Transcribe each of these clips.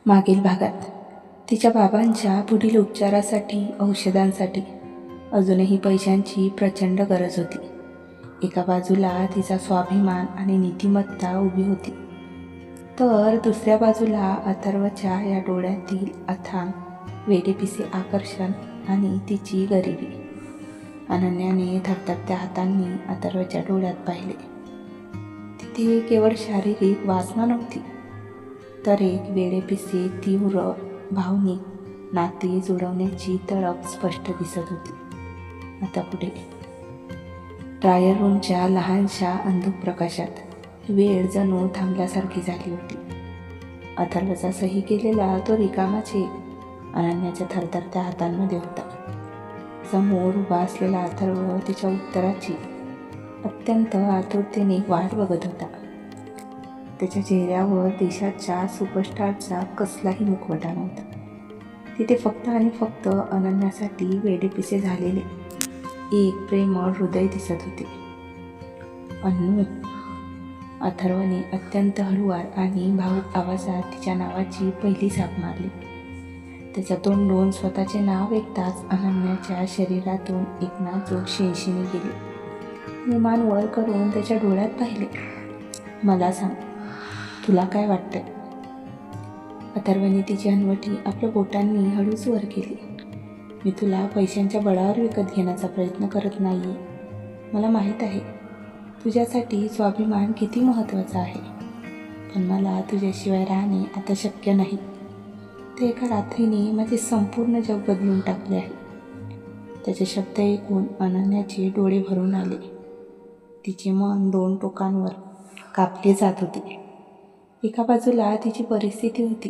मागील भागात तिच्या बाबांच्या पुढील उपचारासाठी औषधांसाठी अजूनही पैशांची प्रचंड गरज होती. एका बाजूला तिचा स्वाभिमान आणि नीतिमत्ता उभी होती, तर दुसऱ्या बाजूला अथर्वच्या या डोळ्यातील अथांग वेडेपिसे आकर्षण आणि तिची गरिबी. अनन्याने थरथरत्या हातांनी अथर्वच्या डोळ्यात पाहिले. तिथे केवळ शारीरिक वासना नव्हती, तर एक वेडेपिसे तीव्र भावनिक नाते जुळवण्याची तळप स्पष्ट दिसत होती. आता पुढे ट्रायल रूमच्या लहानशा अंधुक प्रकाशात वेळ जणू थांबल्यासारखी झाली होती. अथर्वचा सही केलेला तो रिकामा चेक अनन्याच्या थरथरत्या हातांमध्ये होता. समोर उभा असलेला अथर्व तिच्या उत्तराची अत्यंत आतुरतेने वाट बघत होता. त्याच्या चेहऱ्यावर देशाच्या सुपरस्टारचा कसलाही मुखवटा नव्हता. तिथे फक्त आणि फक्त अनन्यासाठी वेडेपिसे झालेले एक प्रेमळ हृदय दिसत होते. अन्नू, अथर्वने अत्यंत हळुवार आणि भावुक आवाजात तिच्या नावाची पहिली हाक मारली. त्याच्या तोंडून स्वतःचे नाव ऐकताच अनन्याच्या शरीरातून एक नाजूक शिणशिणी गेली. मी मान वर करून त्याच्या डोळ्यात पाहिले. मला सांग, तुला काय वाटतंय? अथर्वने तिची हनवटी आपल्या बोटांनी हळूच वर केली. मी तुला पैशांच्या बळावर विकत घेण्याचा प्रयत्न करत नाही. मला माहीत आहे तुझ्यासाठी स्वाभिमान किती महत्त्वाचा आहे, पण मला तुझ्याशिवाय राहणे आता शक्य नाही. ते एका रात्रीने माझे संपूर्ण जग बदलून टाकले आहे. त्याचे शब्द ऐकून अनन्याचे डोळे भरून आले. तिचे मन दोन टोकांवर कापले जात होते. एका बाजूला तिची परिस्थिती होती.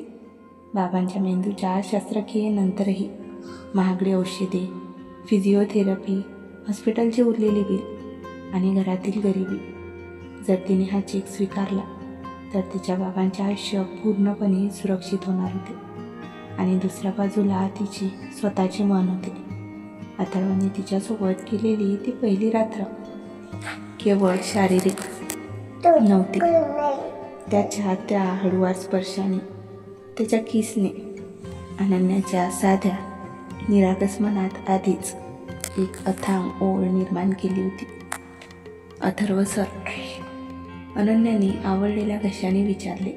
बाबांच्या मेंदूच्या शस्त्रक्रियेनंतरही महागडी औषधे, फिजिओथेरपी, हॉस्पिटलची उरलेली बिल आणि घरातील गरिबी. जर तिने हा चेक स्वीकारला तर तिच्या बाबांचे आयुष्य पूर्णपणे सुरक्षित होणार होते. आणि दुसऱ्या बाजूला तिचे स्वतःचे मन होते. अथर्वने तिच्यासोबत केलेली ती पहिली रात्र केवळ शारीरिक नव्हती. त्याच्या त्या हळुवार स्पर्शाने, त्याच्या किसने अनन्याच्या साध्या निरागस मनात आधीच एक अथांग ओढ निर्माण केली होती. अथर्व सर, अनन्याने आवडलेल्या घशाने विचारले.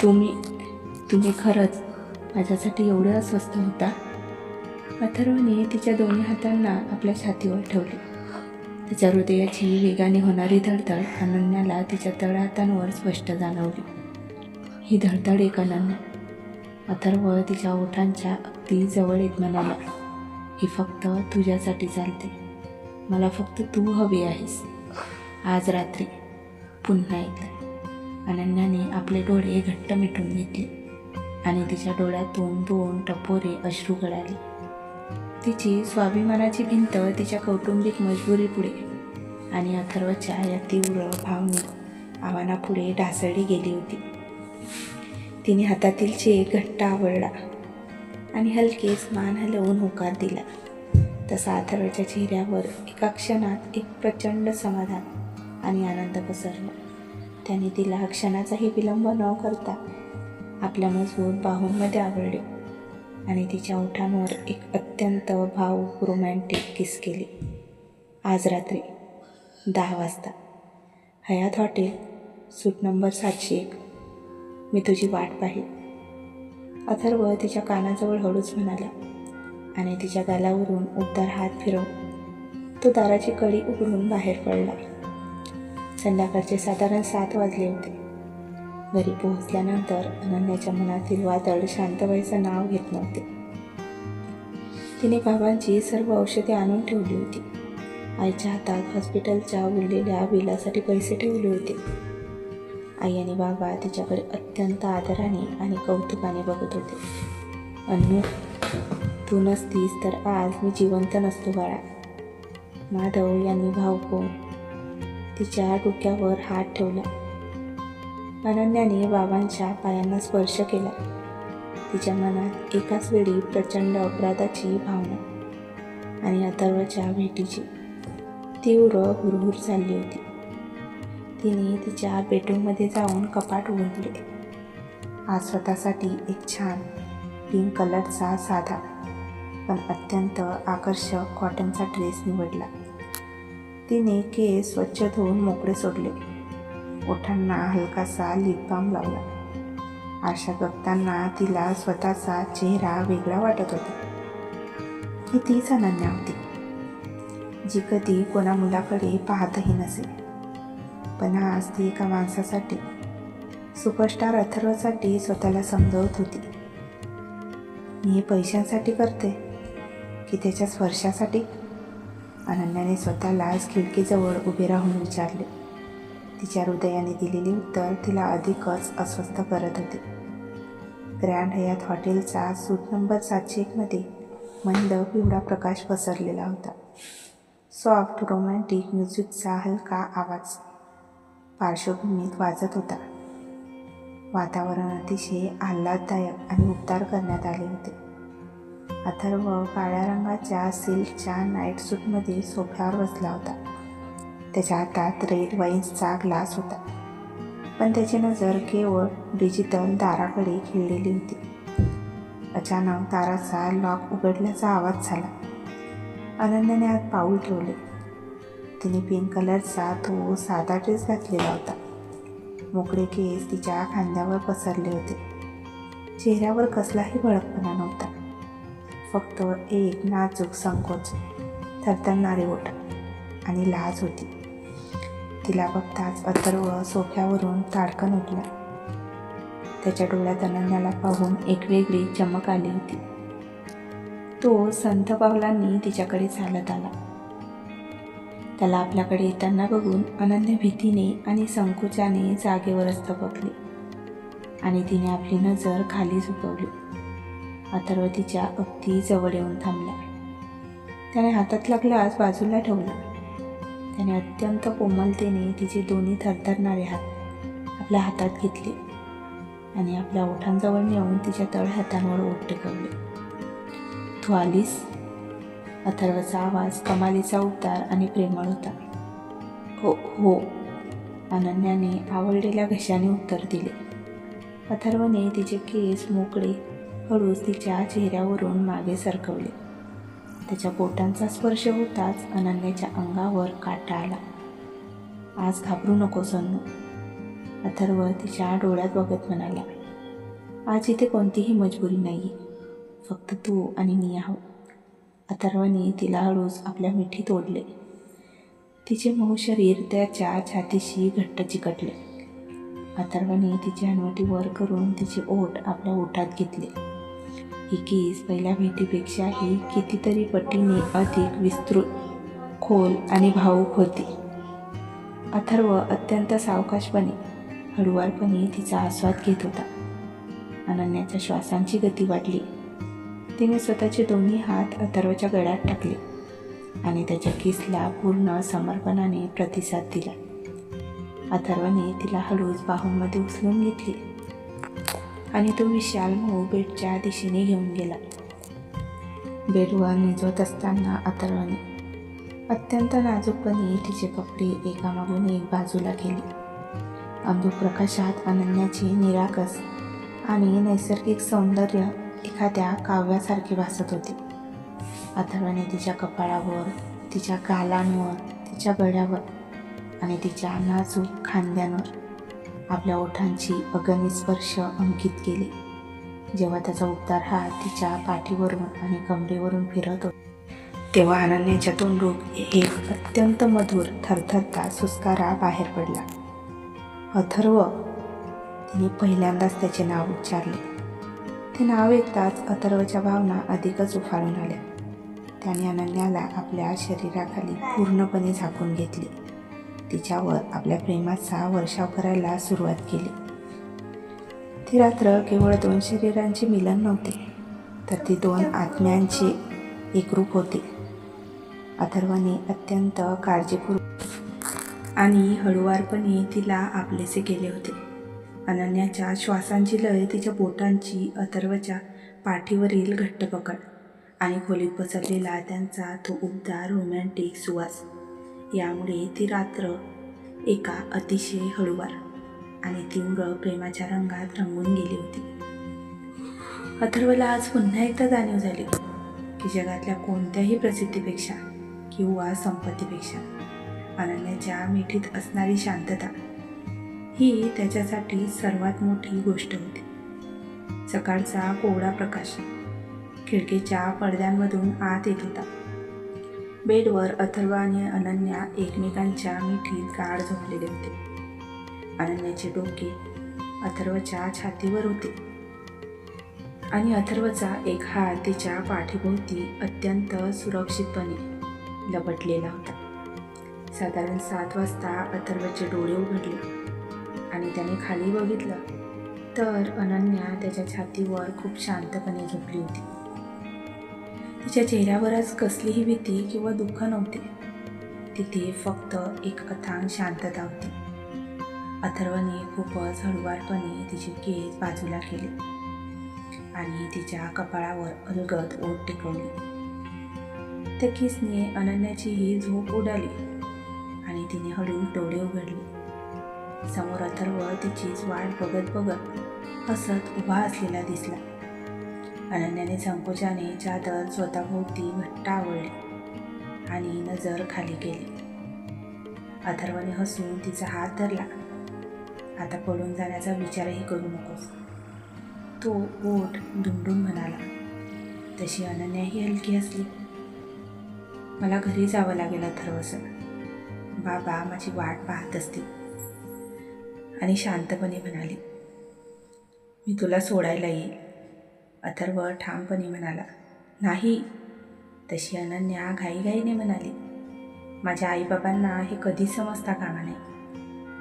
तुम्ही खरंच माझ्यासाठी एवढे अस्वस्थ होता? अथर्वने तिच्या दोन्ही हातांना आपल्या छातीवर ठेवले. तिच्या हृदयाची वेगाने होणारी धडधड अनन्याला तिच्या तळहातांवर स्पष्ट जाणवली. ही धडधड एक अनन्या. अथर्व तिच्या ओठांच्या अगदी जवळ येत म्हणाला, ही फक्त तुझ्यासाठी चालते. मला फक्त तू हवी आहेस. आज रात्री पुन्हा एकदा. अनन्याने आपले डोळे घट्ट मिटून घेतले आणि तिच्या डोळ्यातून दोन टपोरे अश्रू गळाले. तिची स्वाभिमानाची भिंत तिच्या कौटुंबिक मजबुरीपुढे आणि अथर्वच्या या तीव्र भावनिक आव्हानापुढे ढासळली गेली होती. तिने हातातील चेक घट्ट आवळला आणि हलकेच मान हलवून होकार दिला. तसा अथर्वच्या चेहऱ्यावर एका क्षणात एक प्रचंड समाधान आणि आनंद पसरला. त्याने तिला क्षणाचाही विलंब न करता आपल्या मजबूत बाहूंमध्ये आवळले आणि तिच्या ओठांवर एक अत्यंत भावूक रोमॅन्टिक किस केली. आज रात्री 10 वाजता हयात हॉटेल, सूट नंबर 701. मी तुझी वाट पाहिल. अथर्व तिच्या कानाजवळ हळूच म्हणाला आणि तिच्या गालावरून उबदार हात फिरवून तो दाराची कडी उघडून बाहेर पडला. संध्याकाळचे साधारण 7 वाजले होते. घरी पोहोचल्यानंतर अनन्याच्या मनातील वादळ शांत व्हायचं नाव घेत नव्हते. तिने बाबांची सर्व औषधे आणून ठेवली होती. आईच्या हातात हॉस्पिटलच्या उरलेल्या बिलासाठी पैसे ठेवले होते. आई आणि बाबा तिच्याकडे अत्यंत आदराने आणि कौतुकाने बघत होते. अन्नू, तू नसतीस तर आज मी जिवंत नसतो बाळा. माधव यांनी भावपून तिच्या डोक्यावर हात ठेवला. अनन्याने बाबांच्या पायांना स्पर्श केला. तिच्या मनात एकाच वेळी प्रचंड अपराधाची भावना आणि अथर्वच्या भेटीची तीव्र हुरहुर चालली होती. तिने तिच्या बेडरूममध्ये जाऊन कपाट उघडले. आज स्वतःसाठी एक छान पिंक कलरचा साधा पण अत्यंत आकर्षक कॉटनचा ड्रेस निवडला. तिने केस स्वच्छ धुवून मोकळे सोडले. ओठांना हलकासा लिप बाम लावला. आरशात बघताना तिला स्वतःचा चेहरा वेगळा वाटत होता. ही तीच अनन्या होती जी कधी कोणा मुलाकडे पाहतही नसेल. पण आज ती एका माणसासाठी, सुपरस्टार अथर्वसाठी स्वतःला समजवत होती. मी हे पैशांसाठी करते की त्याच्या स्पर्शासाठी? अनन्याने स्वतःलाच खिडकीजवळ उभे राहून विचारले. तिच्या हृदयाने दिलेले उत्तर तिला अधिकच अस्वस्थ करत होते. ग्रँड हयात हॉटेलचा सूट नंबर 701 मध्ये मंद पिवळा प्रकाश पसरलेला होता. सॉफ्ट रोमॅन्टिक म्युझिकचा हलका आवाज पार्श्वभूमीत वाजत होता. वातावरण अतिशय आल्हाददायक आणि उबदार करण्यात आले होते. अथर्व काळ्या रंगाच्या सिल्कच्या नाईट सूटमध्ये सोफ्यावर बसला होता. त्याच्या हातात रेड वाईन्सचा ग्लास होता, पण त्याची नजर केवळ डिजिटल दाराकडे खिळलेली होती. अचानक दाराचा लॉक उघडल्याचा आवाज झाला. अनन्याने आत पाऊल ठेवले. तिने पिंक कलरचा तो साधा ड्रेस घातलेला होता. मोकळे केस तिच्या खांद्यावर पसरले होते. चेहऱ्यावर कसलाही भडकपणा नव्हता, फक्त एक नाजूक संकोच, थरथरणारे ओठ आणि लाज होती. तिला बघताच अथर्व सोफ्यावरून ताडकन उठला. त्याच्या डोळ्यात अनन्याला पाहून एक वेगळी चमक आली होती. तो संथ पावलांनी तिच्याकडे चालत आला. त्याला आपल्याकडे येताना बघून अनन्या भीतीने आणि संकोचाने जागेवरच थबकली आणि तिने आपली नजर खाली झुकवली. अथर्व तिच्या अगदी जवळ येऊन थांबला. त्याने हातातला ग्लास बाजूला ठेवला. त्याने अत्यंत कोमलतेने तिचे दोन्ही थरथरणारे हात आपल्या हातात घेतले आणि आपल्या ओठांजवळ नेऊन तिच्या तळहातांवर ओठ टेकवले. तू आलीस? अथर्वचा आवाज कमालीचा उबदार आणि प्रेमळ होता. हो, अनन्याने आवडलेल्या घशाने उत्तर दिले. अथर्वने तिचे केस मोकळे हळूच तिच्या चेहऱ्यावरून मागे सरकवले. त्याच्या बोटांचा स्पर्श होताच अनन्याच्या अंगावर काटा आला. आज घाबरू नको सोनू, अथर्व तिच्या डोळ्यात बघत म्हणाला. आज इथे कोणतीही मजबुरी नाही, फक्त तू आणि मी आहोत. अथर्वने तिला हळूच आपल्या मिठीत ओढले. तिचे मऊ शरीर त्याच्या छातीशी घट्ट चिकटले. अथर्वने तिची हनवटी वर करून तिचे ओठ आपल्या ओठात घेतले. ही किस पहिल्या भेटीपेक्षाही कितीतरी पटीने अधिक विस्तृत, खोल आणि भावूक होती. अथर्व अत्यंत सावकाशपणे, हळुवारपणे तिचा आस्वाद घेत होता. अनन्याच्या श्वासांची गती वाढली. तिने स्वतःचे दोन्ही हात अथर्वच्या गळ्यात टाकले आणि त्याच्या किसला पूर्ण समर्पणाने प्रतिसाद दिला. अथर्वने तिला हळूच बाहूंमध्ये उचलून घेतली आणि तो विशाल मऊ बेडच्या दिशेने घेऊन गेला. बेडवर निजवत असताना अथर्वने अत्यंत नाजूकपणे तिचे कपडे एकामागून एक बाजूला केले. अंधुक प्रकाशात अनन्याचे निरागस आणि नैसर्गिक सौंदर्य एखाद्या काव्यासारखे भासत होते. अथर्वने तिच्या कपाळावर, तिच्या गालांवर, तिच्या गळ्यावर आणि तिच्या नाजूक खांद्यांवर आपल्या ओठांची अगणित स्पर्श अंकित केले. जेव्हा त्याचा उबदार हात तिच्या पाठीवरून आणि कमरेवरून फिरत होता तेव्हा अनन्याच्या तोंडून एक अत्यंत मधुर थरथरता सुस्कारा बाहेर पडला. अथर्व, तिने पहिल्यांदाच त्याचे नाव उच्चारले. ते नाव ऐकताच अथर्वच्या भावना अधिकच उफाळून आल्या. त्याने अनन्याला आपल्या शरीराखाली पूर्णपणे झाकून घेतले. तिच्यावर आपल्या प्रेमाचा वर्षाव करायला सुरुवात केली. ती रात्र केवळ 2 शरीरांचे मिलन नव्हते, तर ती 2 आत्म्यांचे एकरूप होते. अथर्वने अत्यंत काळजीपूर्वक आणि हळुवारपणे तिला आपलेसे केले होते. अनन्याच्या श्वासांची लय, तिच्या बोटांची अथर्वच्या पाठीवरील घट्ट पकड आणि खोलीत पसरलेला त्यांचा तो उबदार रोमॅन्टिक सुवास, यामुळे ती रात्र एका अतिशय हळुवार आणि तीव्र प्रेमाच्या रंगात रंगून गेली होती. अथर्वला आज पुन्हा एकदा जाणीव झाली की जगातल्या कोणत्याही प्रसिद्धीपेक्षा किंवा संपत्तीपेक्षा अनन्याच्या मिठीत असणारी शांतता ही त्याच्यासाठी सर्वात मोठी गोष्ट होती. सकाळचा कोवळा प्रकाश खिडकीच्या पडद्यांमधून आत येत होता. बेडवर अथर्व आणि अनन्या एकमेकांच्या मिठीत गाढ झोपलेले होते. अनन्याचे डोके अथर्वच्या छातीवर होते आणि अथर्वचा एक हात तिच्या पाठीभोवती अत्यंत सुरक्षितपणे लपटलेला होता. साधारण 7 वाजता अथर्वचे डोळे उघडले आणि त्याने खाली बघितलं तर अनन्या त्याच्या छातीवर खूप शांतपणे झोपली होती. तिच्या चेहऱ्यावर आज कसलीही भीती किंवा दुःख नव्हते. तिथे फक्त एक अथांग शांतता होती. अथर्वने खूपच हळुवारपणे तिचे केस बाजूला केले आणि तिच्या कपाळावर अलगद ओठ टेकवली. त्या किसने अनन्याची ही झोप उडाली आणि तिने हळू डोळे उघडले. समोर अथर्व तिचीच वाट बघत बघत हसत उभा असलेला दिसला. अनन्याने संकोचाने चादर स्वतःभोवती घट्ट आवळली आणि नजर खाली केली. अथर्वने हसून तिचा हात धरला. आता पडून जाण्याचा विचारही करू नकोस, तो ओठ दुमडून म्हणाला. तशी अनन्याही हलकी हसली. मला घरी जावं लागेल अथर्व सर, बाबा माझी वाट पाहत असतील. आणि शांतपणे म्हणाली, मी तुला सोडायला येईल. अथर्व ठामपणे म्हणाला, नाही. तशी अनन्या घाईघाईने म्हणाली, माझ्या आईबाबांना हे कधीच समजता कामा नये.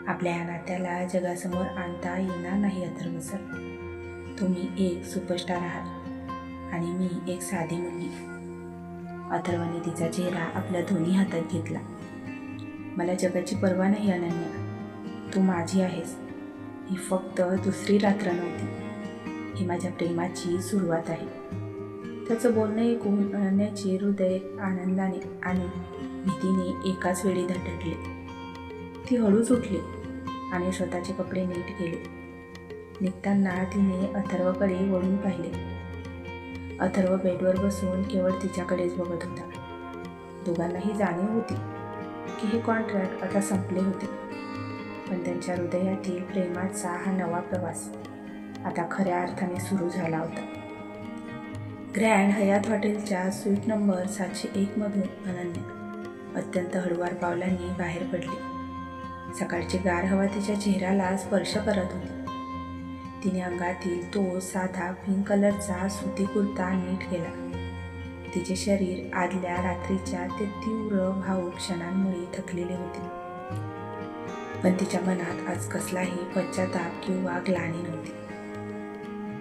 आपल्या या नात्याला जगासमोर आणता येणार नाही अथर्व सर. तुम्ही एक सुपरस्टार आहात आणि मी एक साधी मुलगी. अथर्वने तिचा चेहरा आपल्या दोन्ही हातात घेतला. मला जगाची पर्वा नाही अनन्या, तू माझी आहेस. ही फक्त दुसरी रात्र नव्हती, ही माझ्या प्रेमाची सुरुवात आहे. त्याचं बोलणं ऐकून अनन्याचे हृदय आनंदाने आणि भीतीने एकाच वेळी धडधडले. ती हळूच उठली आणि स्वतःचे कपडे नीट केले. निघताना तिने अथर्वकडे वळून पाहिले. अथर्व बेडवर बसून केवळ तिच्याकडेच बघत होता. दोघांनाही जाणीव होती की हे कॉन्ट्रॅक्ट आता संपले होते, पण त्यांच्या हृदयातील प्रेमाचा हा नवा प्रवास आता खऱ्या अर्थाने सुरू झाला होता. ग्रँड हयात हॉटेलच्या स्वीट नंबर 701 मधून अनन्या अत्यंत हळुवार पावलांनी बाहेर पडली. सकाळची गार हवा तिच्या चेहऱ्याला स्पर्श करत होती. तिने अंगातील तो साधा पिंक कलरचा सुती कुर्ता नीट केला. तिचे शरीर आदल्या रात्रीच्या ते तीव्र भावुक क्षणांमुळे थकलेले होते, पण तिच्या मनात आज कसलाही पश्चाताप किंवा ग्लानी नव्हती.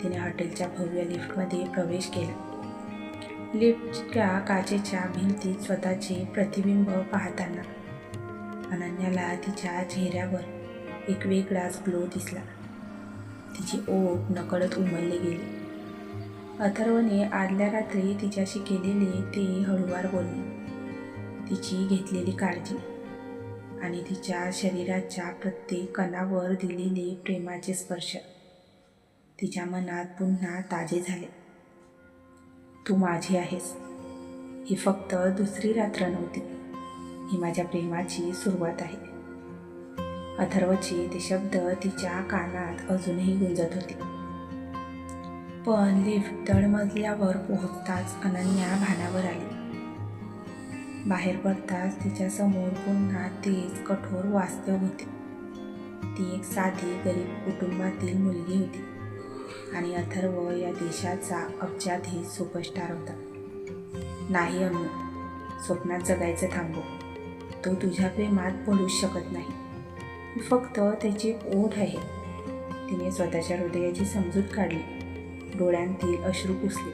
तिने हॉटेलच्या भव्य लिफ्टमध्ये प्रवेश केला. लिफ्टच्या काचेच्या भिंतीत स्वतःचे प्रतिबिंब पाहताना अनन्याला तिच्या चेहऱ्यावर एक वेगळाच ग्लो दिसला. तिची ओठ नकळत उमलली गेली. अथर्वने आदल्या रात्री तिच्याशी केलेले ते हळुवार बोलणे, तिची घेतलेली काळजी आणि तिच्या शरीराच्या प्रत्येक कणावर दिलेले प्रेमाचे स्पर्श तिच्या मनात पुन्हा ताजे झाले. तू माझी आहेस. ही फक्त दुसरी रात्र नव्हती, ही माझ्या प्रेमाची सुरुवात आहे. अथर्वचे ते शब्द तिच्या कानात अजूनही गुंजत होते. पण लिफ्ट तळमजल्यावर पोहोचताच अनन्या भानावर आली. बाहेर पडताच तिच्यासमोर पुन्हा तेच कठोर वास्तव होते. ती एक साधी गरीब कुटुंबातील मुलगी होती आणि अथर्व या देशाचा अब्जाधीश सुपरस्टार होता. नाही अनु, स्वप्नात जगायचं थांबव. तो तुझ्या प्रेमात पडूच शकत नाही. ही फक्त त्याची ओढ आहे. तिने स्वतःच्या हृदयाची समजूत काढली, डोळ्यांतील अश्रू पुसले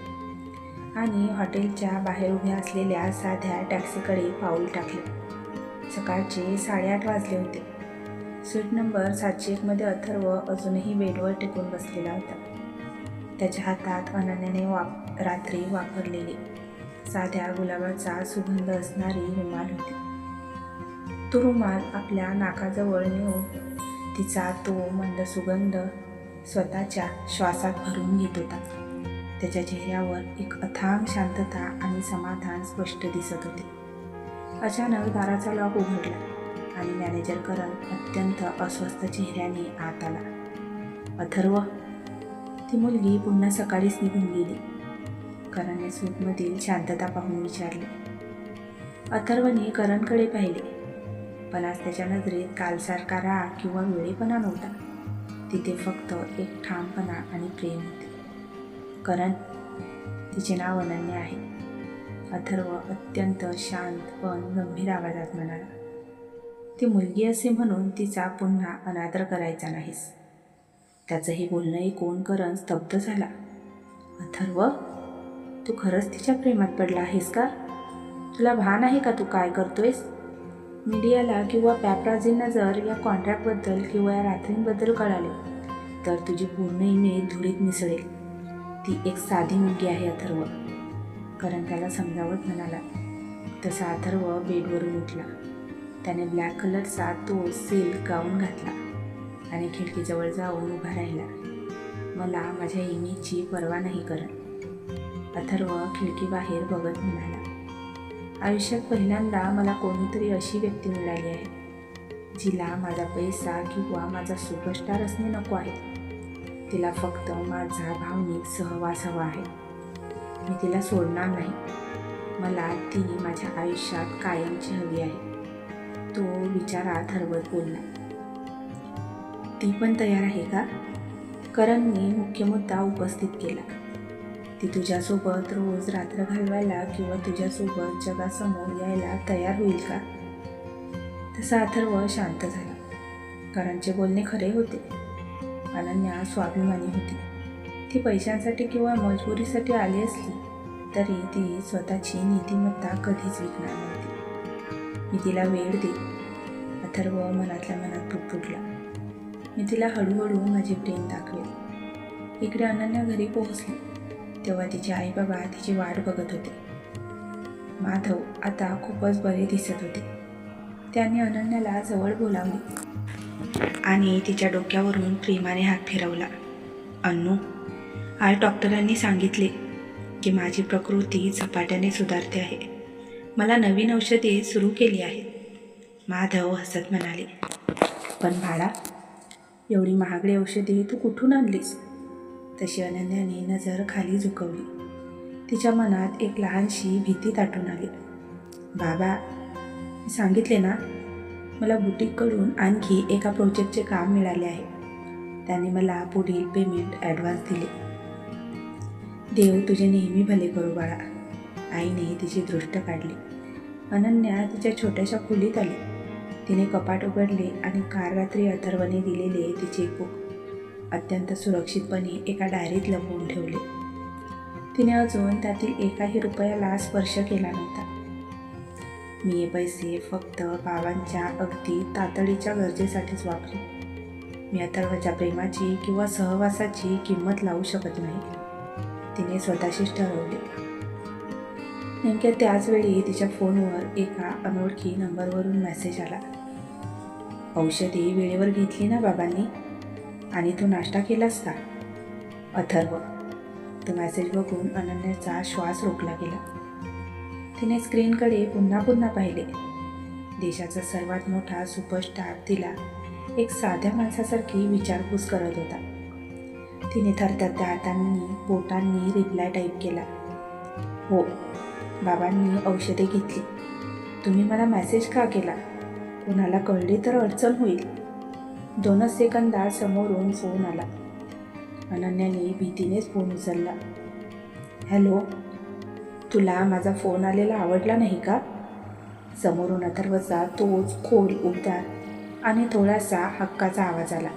आणि हॉटेलच्या बाहेर उभ्या असलेल्या साध्या टॅक्सीकडे पाऊल टाकले. सकाळचे 8:30 वाजले होते. स्वीट नंबर 701 मध्ये अथर्व अजूनही बेडवर टेकून बसलेला होता. त्याच्या हातात अनन्याने रात्री वापरलेली साध्या गुलाबाचा सुगंध असणारी रुमाल होती. तो रुमाल आपल्या नाकाजवळ नेऊन तिचा तो मंद सुगंध स्वतःच्या श्वासात भरून घेत होता. त्याच्या चेहऱ्यावर एक अथांग शांतता आणि समाधान स्पष्ट दिसत होते. अचानक दाराचा लॉक उघडला आणि मॅनेजर करण अत्यंत अस्वस्थ चेहऱ्याने आत आला. अथर्व, ती मुलगी पुन्हा सकाळीच निघून गेली. करणने सूटमधील शांतता पाहून विचारले. अथर्वने करणकडे पाहिले, पण आज त्याच्या नजरेत कालसारखा राग किंवा वेळेपणा नव्हता. तिथे फक्त एक ठामपणा आणि प्रेम होते. करण, तिचे नाव अनन्या आहे, अथर्व अत्यंत शांत पण गंभीर आवाजात म्हणाला. ती मुलगी असे म्हणून तिचा पुन्हा अनादर करायचा नाहीस. त्याचं हे बोलणं ऐकून करण स्तब्ध झाला. अथर्व, तू खरंच तिच्या प्रेमात पडला आहेस का? तुला भान आहे का तू काय करतोयस? मीडियाला किंवा पॅपराझींना जर या कॉन्ट्रॅक्टबद्दल किंवा या रात्रींबद्दल कळाले तर तुझी पूर्ण इमेज धुळीत मिसळेल. ती एक साधी मुलगी आहे अथर्व, करण त्याला समजावत म्हणाला. तसा अथर्व बेडवरून उठला. त्याने ब्लॅक कलरचा तो सिल्क गाऊन घातला आणि खिडकीजवळ जाऊन उभा राहिला. मला माझ्या इमेजची पर्वा नाही करण, अथर्व खिडकीबाहेर बघत म्हणाला. आयुष्यात पहिल्यांदा मला कोणीतरी अशी व्यक्ती मिळाली आहे जिला माझा पैसा किंवा माझा सुपरस्टार असणे नको आहे. तिला फक्त माझा भावनिक सहवास हवा आहे. मी तिला सोडणार नाही. मला ती माझ्या आयुष्यात कायमची हवी आहे. तो विचारात हरवत बोलला. ती पण तयार आहे का? करणने मुख्य मुद्दा उपस्थित केला. ती तुझ्यासोबत रोज रात्र घालवायला किंवा तुझ्यासोबत जगासमोर यायला तयार होईल का? तसा अथर्व शांत झाला. करणचे बोलणे खरे होते. अनन्या स्वाभिमानी होती. ती पैशांसाठी किंवा मजबुरीसाठी आली असली तरी ती स्वतःची नीतिमत्ता कधीच विकणार नव्हती. मी तिला वेळ दे, अथर्व मनातल्या मनात पुटपुटला. मी तिला हळूहळू माझे प्रेम दाखवेल. इकडे अनन्या घरी पोहोचली तेव्हा तिचे आई बाबा तिची वाट बघत होते. माधव आता खूपच बरे दिसत होते. त्याने अनन्याला जवळ बोलावले आणि तिच्या डोक्यावरून प्रेमाने हात फिरवला. अन्नू, आज डॉक्टरांनी सांगितले की माझी प्रकृती झपाट्याने सुधारते आहे. मला नवीन औषधे सुरू केली आहेत. माधव हसत म्हणाले. पण बाळा, एवढी महागडी औषधे तू कुठून आणलीस? तशी अनन्याने नजर खाली झुकवली. तिच्या मनात एक लहानशी भीती दाटून आली. बाबा, मी सांगितले ना, मला बुटीककडून आणखी एका प्रोजेक्टचे काम मिळाले आहे. त्याने मला पुढील पेमेंट ॲडव्हान्स दिले. देव तुझे नेहमी भले करू बाळा, आईने तिची दृष्ट काढली. अनन्या तिच्या छोट्याशा खोलीत आली. तिने कपाट उघडले आणि काल रात्री अथर्वने दिलेले तिचे बुक अत्यंत सुरक्षितपणे एका डायरीत लपवून ठेवले. तिने अजून त्यातील एकाही रुपयाला स्पर्श केला नव्हता. मी हे पैसे फक्त बाबांच्या अगदी तातडीच्या गरजेसाठीच वापरे. मी अथर्वच्या प्रेमाची किंवा सहवासाची किंमत लावू शकत नाही, तिने स्वतःशीच ठरवले. नेमक्या त्याच वेळी तिच्या फोनवर एका अनोळखी नंबरवरून मेसेज आला. औषधे वेळेवर घेतली ना बाबांनी? आणि तू नाश्ता केलास का? अथर्व. तो मेसेज बघून अनन्याचा श्वास रोखला गेला. तिने स्क्रीनकडे पुन्हा पाहिले. देशाचा सर्वात मोठा सुपरस्टार तिला एक साध्या माणसासारखी विचारपूस करत होता. तिने थरथरत्या हातांनी बोटांनी रिप्लाय टाईप केला. हो, बाबांनी औषधे घेतली. तुम्ही मला मेसेज का केला? कोणाला कळले तर अडचण होईल. 2च सेकंदात समोरून फोन आला. अनन्याने भीतीनेच फोन उचलला. हॅलो, तुला माझा फोन आलेला आवडला नाही का? समोरून अथर्वचा तोच खोल उबदार आणि थोडासा हक्काचा आवाज आला.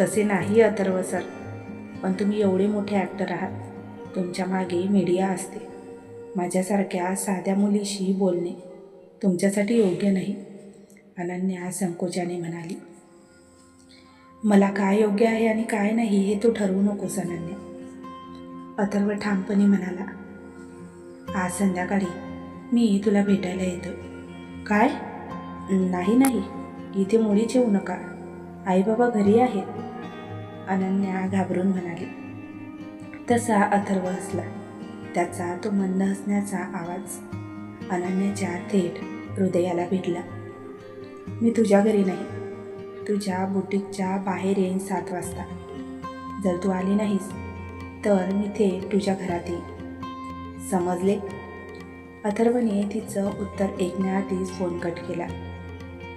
तसे नाही अथर्व सर, पण तुम्ही एवढे मोठे ॲक्टर आहात. तुमच्या मागे मीडिया असते. माझ्यासारख्या साध्या मुलीशी बोलणे तुमच्यासाठी योग्य नाही, अनन्या संकोचाने म्हणाली. मला काय योग्य आहे आणि काय नाही हे तू ठरवू नकोस अनन्या, अथर्व ठामपणे म्हणाला. आज संध्याकाळी मी तुला भेटायला येतो. काय? नाही, इथे मुळीच येऊ नका, आई बाबा घरी आहेत, अनन्या घाबरून म्हणाली. तसा अथर्व हसला. त्याचा तो मंद हसण्याचा आवाज अनन्याच्या थेट हृदयाला भिडला. मी तुझ्या घरी नाही, तुझ्या बुटीकच्या बाहेर येईन 7 वाजता. जर तू आली नाहीस तर मी थेट तुझ्या घरात येईन, समजले? अथर्वने तिचं उत्तर ऐकण्याआधीच फोन कट केला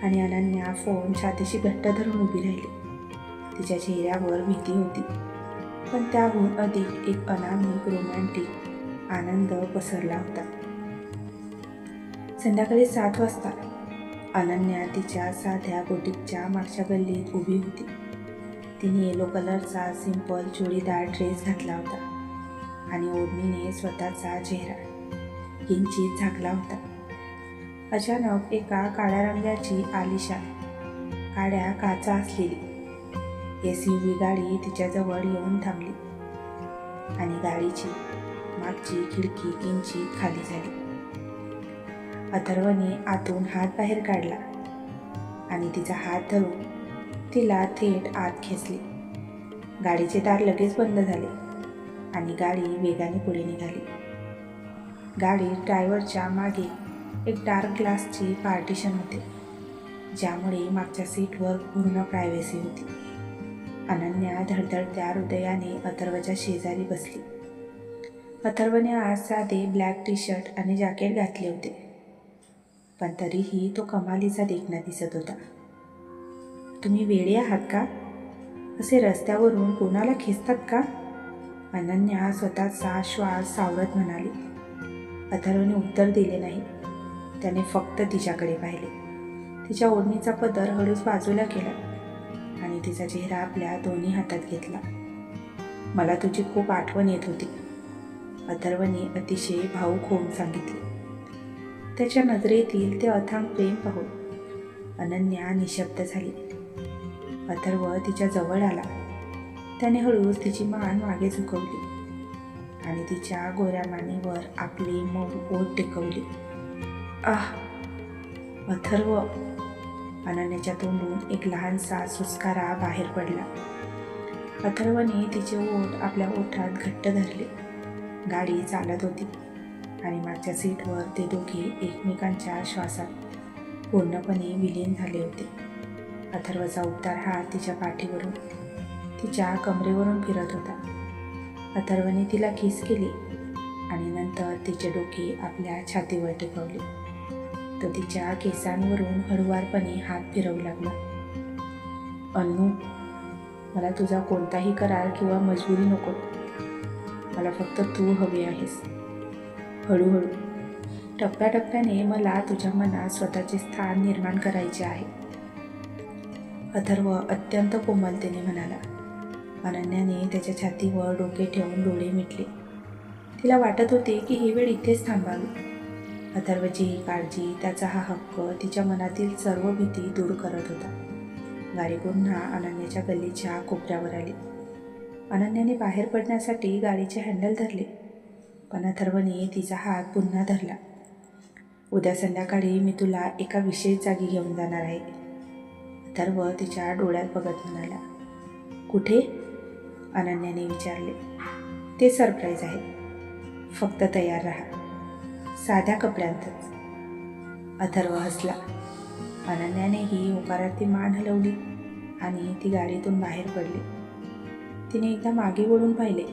आणि अनन्या फोन छातीशी घट्ट धरून उभी राहिली. तिच्या चेहऱ्यावर भीती होती, पण त्याहून अधिक एक अनामिक रोमॅन्टिक आनंद पसरला होता. संध्याकाळी 7 वाजता अनन्या तिच्या साध्या बुटीकच्या मागच्या गल्लीत उभी होती. तिने येलो कलरचा सिंपल चुडीदार ड्रेस घातला होता आणि ओढणीने स्वतःचा चेहरा किंचित झाकला होता. अचानक एका काळ्या रंगाची आलिशान काळ्या काचा असलेली SUV गाडी तिच्याजवळ येऊन थांबली आणि गाडीची मागची खिडकी किंचित खाली झाली. अथर्वने आतून हात बाहेर काढला आणि तिचा हात धरून तिला थेट आत खेचले. गाडीचे दार लगेच बंद झाले आणि गाडी वेगाने पुढे निघाली. गाडीत ड्रायव्हरच्या मागे एक डार्क ग्लासची पार्टिशन होते, ज्यामुळे मागच्या सीटवर पूर्ण प्रायव्हसी होती. अनन्या धडधडत्या हृदयाने अथर्वच्या शेजारी बसली. अथर्वने आज साधे ब्लॅक टी-शर्ट आणि जॅकेट घातले होते, पण तरीही तो कमालीचा देखणा दिसत होता. तुम्ही वेडे आहात का? असे रस्त्यावरून कोणाला खेचतात का? अनन्या स्वतःचा श्वास सावरत म्हणाली. अथर्वने उत्तर दिले नाही. त्याने फक्त तिच्याकडे पाहिले. तिच्या ओढणीचा पदर हळूच बाजूला केला आणि तिचा चेहरा आपल्या दोन्ही हातात घेतला. मला तुझी खूप आठवण येत होती, अथर्वने अतिशय भावूक होऊन सांगितले. त्याच्या नजरेतील ते अथांग प्रेम पाहून अनन्या निशब्द झाली. अथर्व तिच्या जवळ आला. त्याने हळूच तिची मान मागे झुकवली आणि तिच्या गोऱ्या मानेवर आपली मऊ ओठ टेकवली. आह अथर्व! अनन्याच्या तोंडून एक लहानसा सुस्कारा बाहेर पडला. अथर्वने तिचे ओठ आपल्या ओठात घट्ट धरले. गाडी चालत होती आणि मागच्या सीटवर ते दोघे एकमेकांच्या श्वासात पूर्णपणे विलीन झाले होते. अथर्वचा उबदार हात तिच्या पाठीवरून तिच्या कमरेवरून फिरत होता. अथर्वने तिला किस केली आणि नंतर तिचे डोके आपल्या छातीवर टेकवले. तो तिच्या केसांवरून हळुवारपणे हात फिरवू लागला. अन्नू, मला तुझा कोणताही करार किंवा मजबुरी नको. मला फक्त तू हवी आहेस. हळूहळू, टप्प्याटप्प्याने मला तुझ्या मनात स्वतःचे स्थान निर्माण करायचे आहे, अथर्व अत्यंत कोमलतेने म्हणाला. अनन्याने त्याच्या छातीवर डोके ठेवून डोळे मिटले. तिला वाटत होते की ही वेळ इथेच थांबावी. अथर्वची काळजी, त्याचा हा हक्क तिच्या मनातील सर्व भीती दूर करत होता. गाडी पुन्हा अनन्याच्या गल्लीच्या कोपऱ्यावर आली. अनन्याने बाहेर पडण्यासाठी गाडीचे हँडल धरले, पण अथर्वने तिचा हात पुन्हा धरला. उद्या संध्याकाळी मी तुला एका विशेष जागी घेऊन जाणार आहे, अथर्व तिच्या डोळ्यात बघत म्हणाला. कुठे? अनन्याने विचारले. ते सरप्राईज आहे, फक्त तयार राहा, साध्या कपड्यांतच. अथर्व हसला. अनन्यानेही होकारार्थी मान हलवली आणि ती गाडीतून बाहेर पडली. तिने एकदा मागे वळून पाहिले.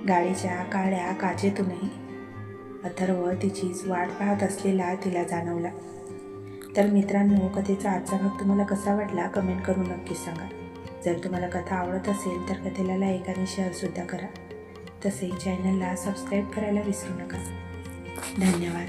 गाडीच्या काळ्या काचेतूनही अथर्व तिचीच वाट पाहत असलेला तिला जाणवला. तर मित्रांनो, कथेचा आजचा भाग तुम्हाला कसा वाटला कमेंट करून नक्कीच सांगा. जर तुम्हाला कथा आवडत असेल तर कथेला लाईक आणि शेअरसुद्धा करा. तसेच चॅनलला सबस्क्राईब करायला विसरू नका. धन्यवाद.